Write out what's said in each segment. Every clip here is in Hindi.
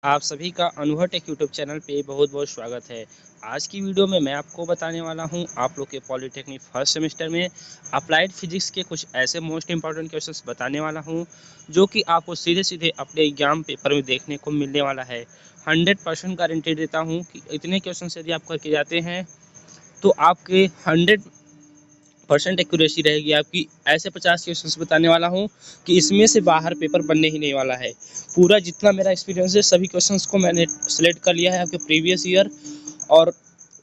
आप सभी का अनुभव टेक यूट्यूब चैनल पे बहुत बहुत स्वागत है। आज की वीडियो में मैं आपको बताने वाला हूं आप लोग के पॉलिटेक्निक फर्स्ट सेमेस्टर में अप्लाइड फिजिक्स के कुछ ऐसे मोस्ट इंपॉर्टेंट क्वेश्चंस बताने वाला हूं जो कि आपको सीधे सीधे अपने एग्जाम पेपर में देखने को मिलने वाला है। 100% गारंटी देता हूँ कि इतने क्वेश्चन यदि आप करके जाते हैं तो आपके 100% एक्यूरेसी रहेगी आपकी। ऐसे 50 क्वेश्चंस बताने वाला हूँ कि इसमें से बाहर पेपर बनने ही नहीं वाला है। पूरा जितना मेरा एक्सपीरियंस है सभी क्वेश्चंस को मैंने सेलेक्ट कर लिया है आपके प्रीवियस ईयर और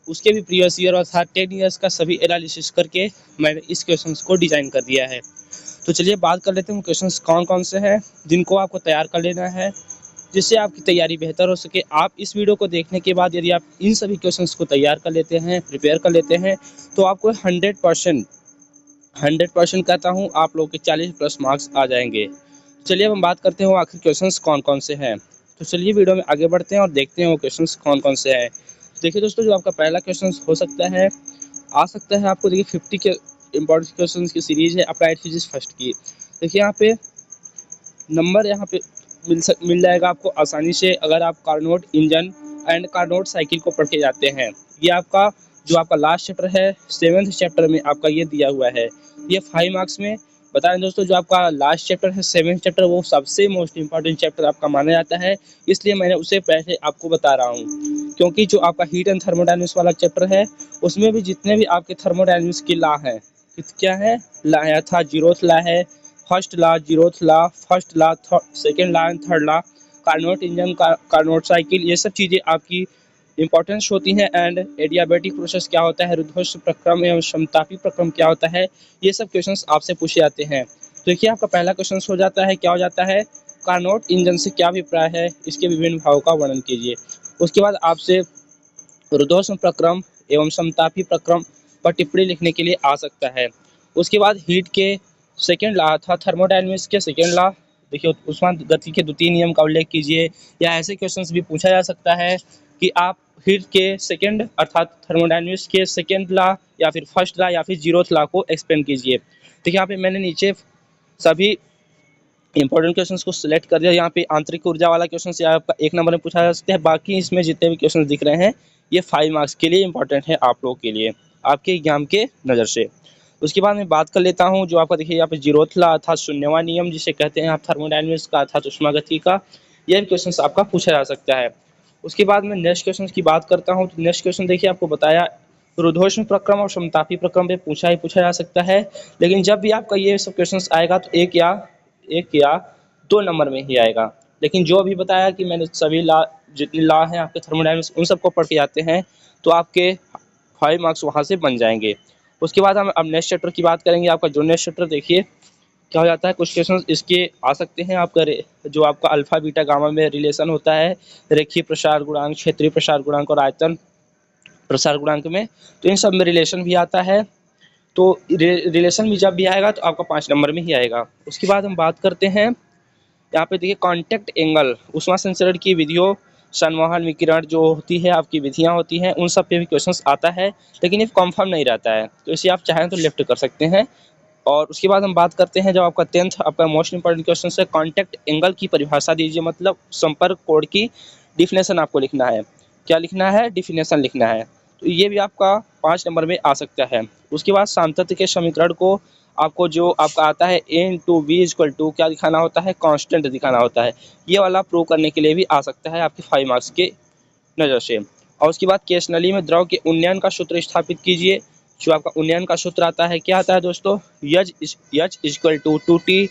उसके भी प्रीवियस ईयर और साथ 10 ईयर्स का सभी एनालिसिस करके मैंने इस क्वेश्चंस को डिजाइन कर दिया है। तो चलिए बात कर लेते हैं क्वेश्चंस कौन कौन से हैं जिनको आपको तैयार कर लेना है जिससे आपकी तैयारी बेहतर हो सके। आप इस वीडियो को देखने के बाद यदि आप इन सभी क्वेश्चंस को तैयार कर लेते हैं, प्रिपेयर कर लेते हैं, तो आपको 100% कहता हूँ आप लोग के 40+ मार्क्स आ जाएंगे। चलिए अब हम बात करते हैं वो आखिर क्वेश्चंस कौन कौन से हैं। तो चलिए वीडियो में आगे बढ़ते हैं और देखते हैं वो क्वेश्चंस कौन कौन से हैं। देखिए दोस्तों, जो आपका पहला क्वेश्चन हो सकता है आ सकता है आपको, देखिए 50 के इंपॉर्टेंट क्वेश्चंस की सीरीज है अप्लाइड फिजिक्स फर्स्ट की। देखिए यहाँ पे नंबर यहाँ पे मिल जाएगा आपको आसानी से अगर आप Carnot engine and Carnot cycle को पढ़ के जाते हैं। ये आपका जो आपका लास्ट चैप्टर है 7th चैप्टर में आपका ये दिया हुआ है। ये 5 मार्क्स में बता दें दोस्तों, जो आपका लास्ट चैप्टर है 7th चैप्टर वो सबसे मोस्ट इंपॉर्टेंट चैप्टर आपका माना जाता है, इसलिए मैंने उसे पहले आपको बता रहा हूँ। क्योंकि जो आपका हीट एंड थर्मोडायनेमिक्स वाला चैप्टर है उसमें भी जितने भी आपके थर्मोडायनेमिक्स की लॉ है, क्या है लॉ है था, जीरोथ लॉ है, first law, zeroth law, first law, second law and third law, Carnot engine, Carnot cycle, ये सब चीज़ें आपकी इंपॉर्टेंस होती हैं। एंड एडियाबैटिक प्रोसेस क्या होता है, रुद्धोष्म प्रक्रम एवं समतापी प्रक्रम क्या होता है, ये सब क्वेश्चंस आपसे पूछे जाते हैं। तो देखिए आपका पहला क्वेश्चन हो जाता है, क्या हो जाता है, कार्नोट इंजन से क्या अभिप्राय है, इसके विभिन्न भावों का वर्णन कीजिए। उसके बाद आपसे रुद्धोष्म प्रक्रम एवं समतापी प्रक्रम पर टिप्पणी लिखने के लिए आ सकता है। उसके बाद हीट के सेकेंड लॉ था, थर्मोडायनेमिक्स के सेकेंड लॉ, देखिए उष्मांत गति के द्वितीय नियम का उल्लेख कीजिए। या ऐसे क्वेश्चंस भी पूछा जा सकता है कि आप हीट के सेकेंड अर्थात थर्मोडायनेमिक्स के सेकेंड लॉ या फिर फर्स्ट लॉ या फिर जीरोथ लॉ को एक्सप्लेन कीजिए। देखिए यहाँ पे मैंने नीचे सभी इंपॉर्टेंट क्वेश्चंस को सिलेक्ट कर दिया। यहाँ पे आंतरिक ऊर्जा वाला क्वेश्चन आपका 1 नंबर में पूछा जा सकता है। बाकी इसमें जितने भी क्वेश्चन दिख रहे हैं ये 5 मार्क्स के लिए इंपॉर्टेंट है आप लोगों के लिए, आपके एग्जाम के नज़र से। उसके बाद मैं बात कर लेता हूँ जो आपका देखिए यहाँ पे जीरोथ लॉ अर्थात शून्यवां नियम जिसे कहते हैं आप थर्मोडायनेमिक्स का अर्थात उष्मागति का, यह भी क्वेश्चन आपका पूछा जा सकता है। उसके बाद मैं नेक्स्ट क्वेश्चन की बात करता हूँ। तो नेक्स्ट क्वेश्चन देखिए आपको बताया रुद्धोष्म प्रक्रम और समतापी प्रक्रम पे पूछा जा सकता है। लेकिन जब भी आपका ये सब क्वेश्चन आएगा तो एक या 2 नंबर में ही आएगा। लेकिन जो अभी बताया कि मैंने सभी लॉ जितने लॉ हैं आपके थर्मोडायनेमिक्स उन सबको पढ़ के आते हैं तो आपके 5 मार्क्स वहाँ से बन जाएंगे। उसके बाद हम अब नेक्स्ट चैप्टर की बात करेंगे। आपका जो नेक्स्ट चैप्टर देखिए क्या हो जाता है, कुछ क्वेश्चन इसके आ सकते हैं आपका जो आपका अल्फा बीटा गामा में रिलेशन होता है, रेखीय प्रसार गुणांक, क्षेत्रीय प्रसार गुणांक और आयतन प्रसार गुणांक में, तो इन सब में रिलेशन भी आता है। तो रिलेशन भी जब भी आएगा तो आपका 5 नंबर में ही आएगा। उसके बाद हम बात करते हैं यहाँ पे देखिए कांटेक्ट एंगल, ऊष्मा संचरण की विधियों, संवहन विकिरण जो होती है आपकी विधियाँ होती हैं उन सब पे भी क्वेश्चंस आता है, लेकिन ये कंफर्म नहीं रहता है तो इसे आप चाहें तो लेफ्ट कर सकते हैं। और उसके बाद हम बात करते हैं जब आपका 10th आपका मोस्ट इंपॉर्टेंट क्वेश्चन है, कांटेक्ट एंगल की परिभाषा दीजिए, मतलब संपर्क कोण की डिफिनेशन आपको लिखना है। क्या लिखना है, डिफिनेशन लिखना है। तो ये भी आपका 5 नंबर में आ सकता है। उसके बाद साम्यवस्था के समीकरण को आपको जो आपका आता है a into B equal to क्या दिखाना होता है, कांस्टेंट दिखाना होता है। ये वाला प्रूव करने के लिए भी आ सकता है आपके 5 मार्क्स के नज़र से। और उसके बाद केस नली में द्रव के उन्नयन का सूत्र स्थापित कीजिए। जो आपका उन्नयन का सूत्र आता है क्या आता है दोस्तों, H equal to 2T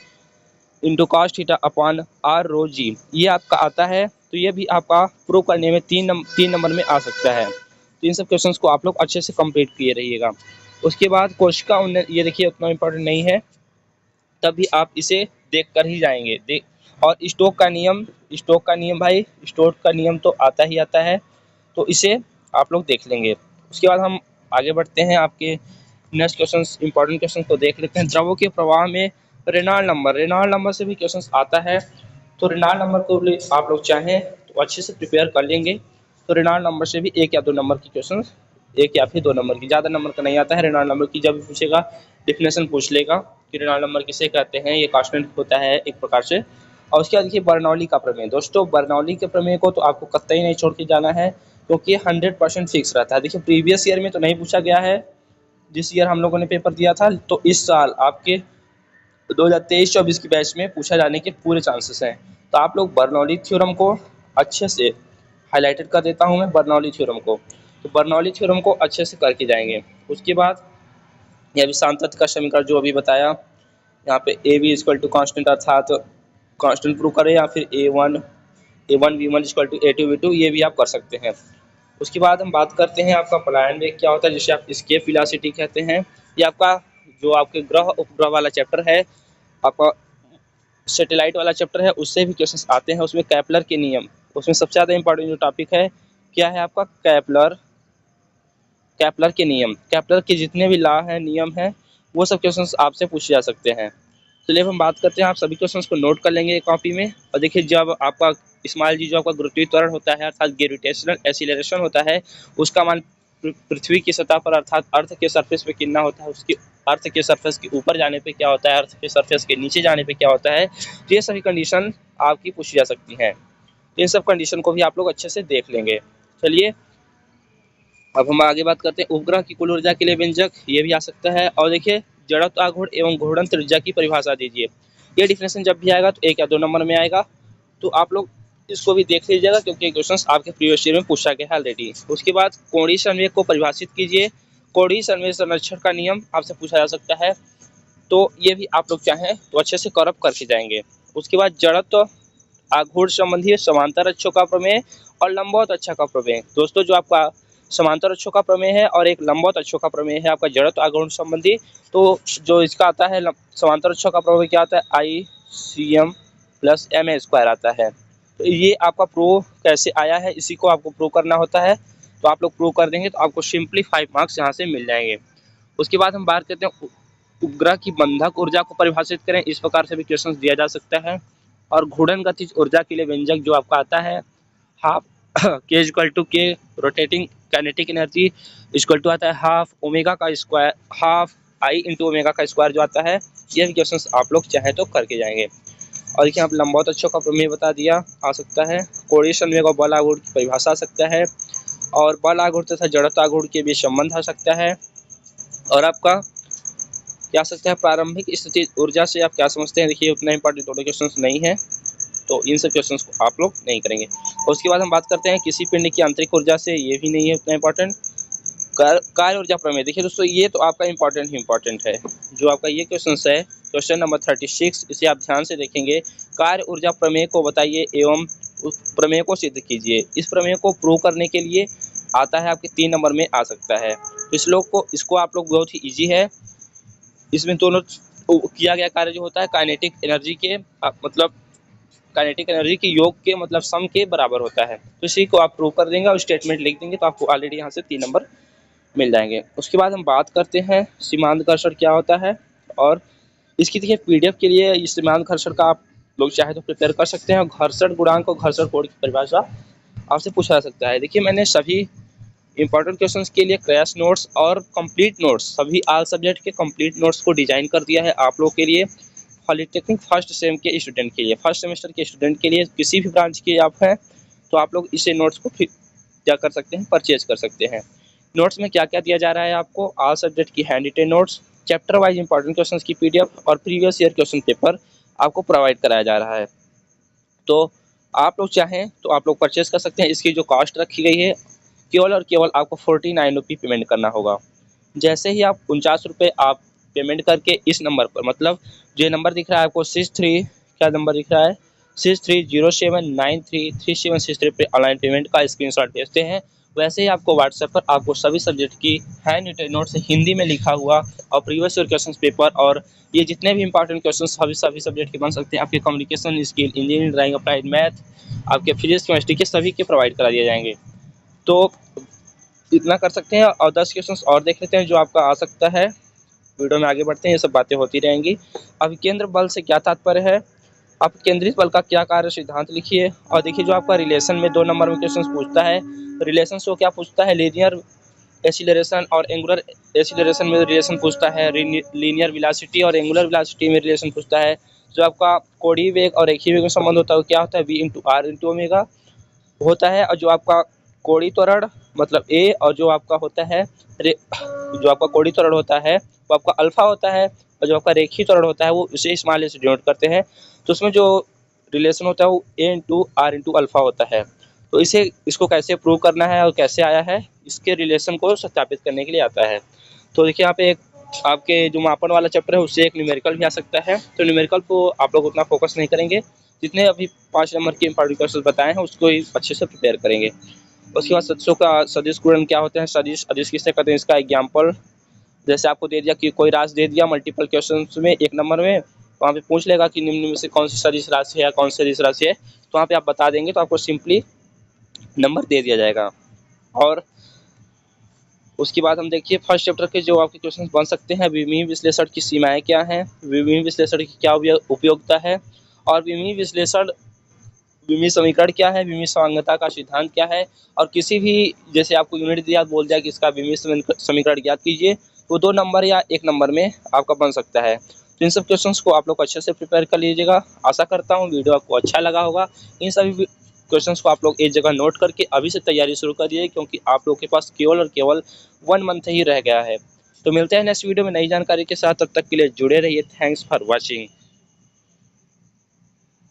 into cos theta upon r rho g, ये आपका आता है। तो ये भी आपका प्रूव करने में 3 नंबर में आ सकता है। तो इन सब क्वेश्चंस को आप लोग अच्छे से कंप्लीट किए रहिएगा। उसके बाद कोशिका उन्नयन, ये देखिए उतना इंपॉर्टेंट नहीं है, तभी आप इसे देख कर ही जाएंगे। और स्टोक का नियम भाई, स्टोक का नियम तो आता ही आता है, तो इसे आप लोग देख लेंगे। उसके बाद हम आगे बढ़ते हैं, आपके नेक्स्ट क्वेश्चंस इंपॉर्टेंट क्वेश्चन को देख लेते हैं। द्रवों के प्रवाह में रेनॉल्ड नंबर से भी क्वेश्चंस आता है। तो रेनॉल्ड नंबर को आप लोग चाहें तो अच्छे से प्रिपेयर कर लेंगे। तो रेनॉल्ड नंबर से भी 1 या 2 नंबर की क्वेश्चन, 1 या फिर 2 नंबर की, ज़्यादा नंबर का नहीं आता है। रेनॉल्ड नंबर की जब भी पूछेगा डिफिनेशन पूछ लेगा कि रेनॉल्ड नंबर किसे कहते हैं, ये कांस्टेंट होता है एक प्रकार से। और उसके बाद देखिए बर्नौली का प्रमेय। दोस्तों बर्नौली के प्रमेय को तो आपको कतई नहीं छोड़ के जाना है, क्योंकि ये 100% फिक्स रहता है। देखिए प्रीवियस ईयर में तो नहीं पूछा गया है, जिस ईयर हम लोगों ने पेपर दिया था, तो इस साल आपके 2023-24 की बैच में पूछा जाने के पूरे चांसेस हैं। तो आप लोग बर्नौली थ्योरम को अच्छे से हाईलाइटेड कर देता हूँ मैं बर्नौली थ्योरम को, तो बर्नौली थ्योरम को अच्छे से करके जाएंगे। उसके बाद ये अभिशांत तत्व का समीकरण जो अभी बताया, यहाँ पे a b equal to constant अर्थात कांस्टेंट प्रूव करें, या फिर a one v one equal to a two v two, ये भी आप कर सकते हैं। उसके बाद हम बात करते हैं आपका पलायन वेग क्या होता है, जिसे आप एस्केप वेलोसिटी कहते हैं। ये आपका जो आपके ग्रह उपग्रह वाला चैप्टर है, आपका सैटेलाइट वाला चैप्टर है, उससे भी क्वेश्चंस आते हैं। उसमें कैपलर के नियम, उसमें सबसे ज़्यादा इंपॉर्टेंट जो टॉपिक है क्या है आपका, कैपलर के नियम। कैपलर के जितने भी लॉ हैं, नियम हैं, वो सब क्वेश्चंस आपसे पूछे जा सकते हैं। चलिए अब हम बात करते हैं, आप सभी क्वेश्चंस को नोट कर लेंगे कॉपी में। और देखिए जब आपका स्मॉल जी जो आपका गुरुत्वीय होता है अर्थात ग्रेविटेशनल एक्सीलरेशन होता है, उसका मान पृथ्वी की सतह पर अर्थात अर्थ के सरफेस पे कितना होता है, उसकी अर्थ के सरफेस के ऊपर जाने पे क्या होता है, अर्थ के सरफेस के नीचे जाने पे क्या होता है, तो ये सभी कंडीशन आपकी पूछी जा सकती हैं। इन सब कंडीशन को भी आप लोग अच्छे से देख लेंगे। चलिए अब हम आगे बात करते हैं, उपग्रह की कुल ऊर्जा के लिए व्यंजक, ये भी आ सकता है। और देखिए जड़त्व आघूर्ण एवं घूर्णन त्रिज्या की परिभाषा दीजिए। ये डिफिनेशन जब भी आएगा तो 1 या 2 नंबर में आएगा, तो आप लोग इसको भी देख लीजिएगा, क्योंकि क्वेश्चन आपके प्रीवियस ईयर में पूछा गया है ऑलरेडी। उसके बाद कोणीय संवेग को परिभाषित कीजिए। कोणीय संवेग संरक्षण का नियम आपसे पूछा जा सकता है, तो ये भी आप लोग चाहें तो अच्छे से कवर अप करके जाएंगे। उसके बाद जड़त्व आघूर्ण संबंधी समांतर अक्षों का प्रमेय और लंबवत अक्ष का प्रमेय। दोस्तों जो आपका समांतर अक्षों का प्रमेय है और एक लंबवत अक्षों का प्रमेय है आपका जड़त्व आघूर्ण संबंधी, तो जो इसका आता है समांतर अक्षों का प्रमेय क्या आता है, ICM प्लस MA² आता है। तो ये आपका प्रूव कैसे आया है, इसी को आपको प्रूव करना होता है। तो आप लोग प्रूव कर देंगे तो आपको सिंपली 5 मार्क्स यहाँ से मिल जाएंगे। उसके बाद हम बात करते हैं उपग्रह की बंधक ऊर्जा को परिभाषित करें, इस प्रकार से भी क्वेश्चन दिया जा सकता है। और घूर्णन गतिज ऊर्जा के लिए व्यंजक जो आपका आता है, हाफ के इक्वल टू के rotating kinetic energy equal to आता है हाफ ओमेगा का square, half I into omega का स्क्वायर जो आता है। ये भी क्वेश्चन आप लोग चाहे तो करके जाएंगे। और देखिए आप लंबवत अक्षों का प्रमेय बता दिया, आ सकता है। कोणीय संवेग और बल आघूर्ण की परिभाषा आ सकता है, और बल आघूर्ण तथा जड़त्व आघूर्ण के बीच संबंध आ सकता है। और आपका क्या सकता है, प्रारंभिक स्थिति ऊर्जा से आप क्या समझते हैं। देखिए उतना इंपॉर्टेंट दोनों क्वेश्चन नहीं है, तो इन सब क्वेश्चंस को आप लोग नहीं करेंगे। उसके बाद हम बात करते हैं किसी पिंड की आंतरिक ऊर्जा से, ये भी नहीं है उतना इंपॉर्टेंट। कार्य ऊर्जा प्रमेय, देखिए दोस्तों ये तो आपका इंपॉर्टेंट है। जो आपका ये क्वेश्चन है, क्वेश्चन नंबर 36, इसे आप ध्यान से देखेंगे। कार्य ऊर्जा प्रमेय को बताइए एवं उस प्रमेय को सिद्ध कीजिए। इस प्रमेय को प्रूव करने के लिए आता है आपके 3 नंबर में आ सकता है। तो इसको आप लोग बहुत ही ईजी है। इसमें दोनों किया गया कार्य जो होता है काइनेटिक एनर्जी के मतलब काइनेटिक एनर्जी के योग के मतलब सम के बराबर होता है। तो इसी को आप प्रूव कर देंगे और स्टेटमेंट लिख देंगे, तो आपको ऑलरेडी यहाँ से 3 नंबर मिल जाएंगे। उसके बाद हम बात करते हैं सीमांत घर्षण क्या होता है, और इसकी देखिए PDF के लिए इस सीमांत घर्षण का आप लोग चाहे तो प्रिपेयर कर सकते हैं। घर्षण गुणांक और घर्षण कोण की परिभाषा आपसे पूछा जा सकता है। देखिए मैंने सभी इंपॉर्टेंट क्वेश्चंस के लिए क्रैश नोट्स और कंप्लीट नोट्स, सभी ऑल सब्जेक्ट के कंप्लीट नोट्स को डिजाइन कर दिया है आप लोग के लिए। पॉलिटेक्निक फर्स्ट सेम के स्टूडेंट के लिए, फर्स्ट सेमेस्टर के स्टूडेंट के लिए, किसी भी ब्रांच के आप हैं तो आप लोग इसे नोट्स को क्या कर सकते हैं, परचेज कर सकते हैं। नोट्स में क्या क्या दिया जा रहा है आपको, ऑल सब्जेक्ट की hand retain notes, chapter wise important questions की PDF और प्रीवियस ईयर क्वेश्चन पेपर आपको प्रोवाइड कराया जा रहा है। तो आप लोग चाहें तो आप लोग परचेज कर सकते हैं। इसकी जो कॉस्ट रखी गई है केवल और केवल आपको 49 रुपये पेमेंट करना होगा। जैसे ही आप 49 रुपये आप पेमेंट करके इस नंबर पर, मतलब जो नंबर दिख रहा है आपको 63, क्या नंबर दिख रहा है 6307933763 पे ऑनलाइन पेमेंट का स्क्रीनशॉट भेजते हैं। वैसे ही आपको व्हाट्सएप पर आपको सभी सब्जेक्ट की हैंड रिटेन नोट से हिंदी में लिखा हुआ और प्रीवियस ईयर क्वेश्चन पेपर और ये जितने भी इंपॉर्टेंट क्वेश्चन सभी सब्जेक्ट के बन सकते हैं, आपके communication skill, engineering, drawing, applied math, आपके फिजिक्स, केमिस्ट्री के सभी के प्रोवाइड करा दिए जाएंगे। तो इतना कर सकते हैं। और 10 क्वेश्चन और देख लेते हैं जो आपका आ सकता है। वीडियो में आगे बढ़ते हैं, ये सब बातें होती रहेंगी। अब केंद्र बल से क्या तात्पर्य है, आप केंद्रित बल का क्या कार्य सिद्धांत लिखिए। और देखिए जो आपका रिलेशन में 2 नंबर में क्वेश्चन पूछता है, रिलेशन से क्या पूछता है, लीनियर एक्सीलरेशन और एंगुलर एक्सीलरेशन में रिलेशन पूछता है, लीनियर वेलोसिटी और एंगुलर वेलोसिटी में रिलेशन पूछता है, जो आपका कोणीय वेग और रेखीय वेग में संबंध होता है वो क्या होता है, v into R into omega होता है। और जो आपका कोणीय त्वरण मतलब a, और जो आपका होता है जो आपका कोणीय त्वरण होता है वो आपका अल्फा होता है, और जो आपका रेखीय त्वरण होता है वो इसे स्मॉल a से डिनोट करते हैं। तो उसमें जो रिलेशन होता है वो a into R into alpha होता है। तो इसको कैसे प्रूव करना है और कैसे आया है, इसके रिलेशन को सत्यापित करने के लिए आता है। तो देखिए यहाँ पे एक आपके जो मापन वाला चैप्टर है उससे एक न्यूमेरिकल भी आ सकता है। तो न्यूमेरिकल को आप लोग उतना फोकस नहीं करेंगे, जितने अभी 5 नंबर के इंपॉर्टेंट क्वेश्चन बताए हैं उसको ही अच्छे से प्रिपेयर करेंगे। उसके बाद सदिशों का सदिश गुणन क्या होते हैं, सदिश अदिश किसे कहते हैं, इसका एग्जाम्पल जैसे आपको दे दिया कि कोई राशि दे दिया मल्टीपल क्वेश्चन में 1 नंबर में, वहाँ पे पूछ लेगा कि निम्न में से कौन सी सदिश राशि है या कौन सी सदिश राशि है, तो वहाँ पे आप बता देंगे तो आपको सिंपली नंबर दे दिया जाएगा। और उसके बाद हम देखिए फर्स्ट चैप्टर के जो आपके क्वेश्चन बन सकते हैं, विमीय विश्लेषण की सीमाएं क्या हैं, विमीय विश्लेषण की क्या उपयोगिता है, और विमीय समीकरण क्या है, विमीय समांगता का सिद्धांत क्या है, और किसी भी जैसे आपको यूनिट दिया बोल दिया कि इसका विमीय समीकरण ज्ञात कीजिए, वो 2 नंबर या 1 नंबर में आपका बन सकता है। तो इन सब क्वेश्चंस को आप लोग अच्छे से प्रिपेयर कर लीजिएगा। आशा करता हूँ वीडियो आपको अच्छा लगा होगा। इन सभी क्वेश्चंस को आप लोग एक जगह नोट करके अभी से तैयारी शुरू कर दीजिए, क्योंकि आप लोग के पास केवल और केवल 1 मंथ ही रह गया है। तो मिलते हैं नेक्स्ट वीडियो में नई जानकारी के साथ, तब तक के लिए जुड़े रहिए। Thanks for watching.